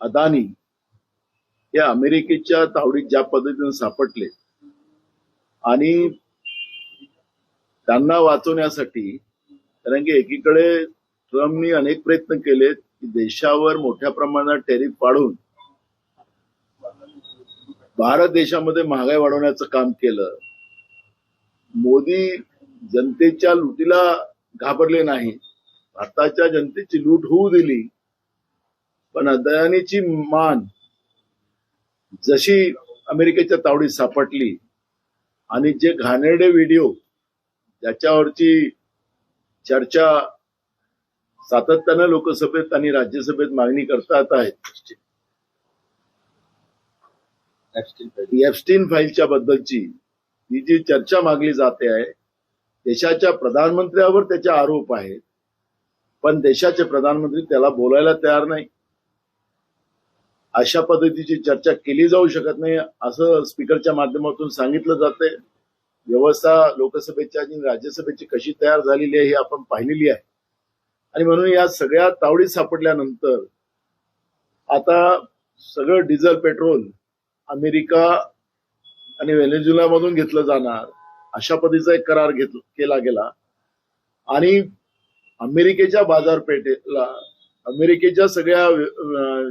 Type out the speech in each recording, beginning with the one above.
अदानी हे अमेरिकेच्या तावडीत ज्या पद्धतीने सापडले आणि त्यांना वाचवण्यासाठी, कारण की एकीकडे ट्रम्पनी अनेक प्रयत्न केले की देशावर मोठ्या प्रमाणात टॅरिफ वाढवून भारत देशामध्ये महागाई वाढवण्याचं काम केलं. मोदी जनतेच्या लुटीला घाबरले नाही, भारताच्या जनतेची लूट होऊ दिली. पण अदानीची मान जशी अमेरिकेच्या तावडीत सापडली आणि जे घाणेरडे व्हिडिओ ज्याच्यावरची चर्चा सातत्यानं लोकसभेत आणि राज्यसभेत मागणी करतात आहेत, एप्स्टीन फाईलच्या बद्दलची ही जी चर्चा मागली जाते आहे, देशाच्या प्रधानमंत्र्यावर त्याचे आरोप आहेत, पण देशाचे प्रधानमंत्री त्याला बोलायला तयार नाही. अशा पद्धतीची चर्चा केली जाऊ शकत नाही असं स्पीकरच्या माध्यमातून सांगितलं जाते. व्यवस्था लोकसभेची आणि राज्यसभेची कशी तयार झालेली आहे हे आपण पाहिलेली आहे. आणि म्हणून या सगळ्या तावडीत सापडल्यानंतर आता सगळं डिझेल पेट्रोल अमेरिका आणि व्हेनेझुएलामधून घेतलं जाणार अशा पद्धतीचा एक करार केला गेला. आणि अमेरिकेच्या बाजारपेठेला अमेरिकेच्या सगळ्या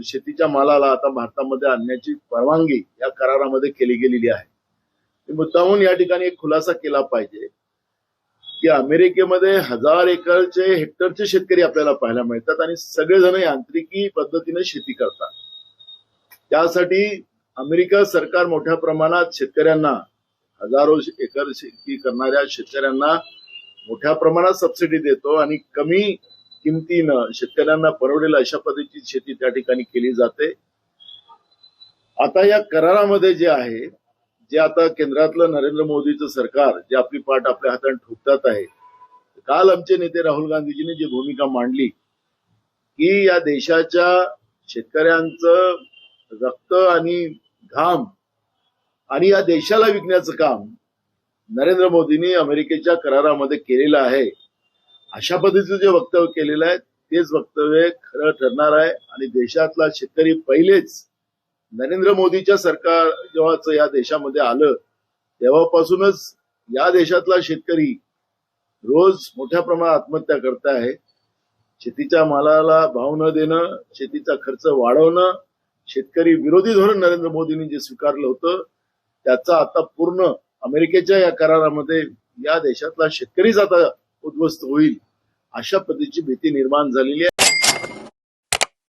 शेतीच्या मालाला आता भारतामध्ये आणण्याची परवानगी या करारामध्ये केली गेलेली आहे. मुद्दामून या ठिकाणी एक खुलासा केला पाहिजे की अमेरिकेमध्ये 1000 एकरचे हेक्टरचे शेतकरी आपल्याला पाहायला मिळतात आणि सगळेजण यांत्रिकी पद्धतीने शेती करतात. त्यासाठी अमेरिका सरकार मोठ्या प्रमाणात शेतकऱ्यांना, हजारो एकर शेती करणाऱ्या शेतकऱ्यांना मोठ्या प्रमाणात सबसिडी देतो आणि कमी किमतीनं शेतकऱ्यांना परवडेल अशा पद्धतीची शेती त्या ठिकाणी केली जाते. आता या करारामध्ये जे आहे, जे आता केंद्रातलं नरेंद्र मोदीचं सरकार जे आपली पाठ आपल्या हाताने ठोकतात आहे, काल आमचे नेते राहुल गांधीजींनी जी भूमिका मांडली की या देशाच्या शेतकऱ्यांचं रक्त आणि घाम आणि या देशाला विकण्याचं काम नरेंद्र मोदींनी अमेरिकेच्या करारामध्ये केलेलं आहे. अशा पद्धतीचं जे वक्तव्य केलेलं आहे तेच वक्तव्य खरं ठरणार आहे. आणि देशातला शेतकरी पहिलेच नरेंद्र मोदीच्या सरकार जेव्हाच या देशामध्ये आलं तेव्हापासूनच या देशातला शेतकरी रोज मोठ्या प्रमाणात आत्महत्या करत आहे. शेतीच्या मालाला भाव न देणं, शेतीचा खर्च वाढवणं, शेतकरी विरोधी धोरण नरेंद्र मोदींनी जे स्वीकारलं होतं त्याचा आता पूर्ण अमेरिकेच्या या करारामध्ये या देशातला शेतकरीच आता उद्ध्वस्त होईल अशा पद्धतीची भीती निर्माण झालेली आहे.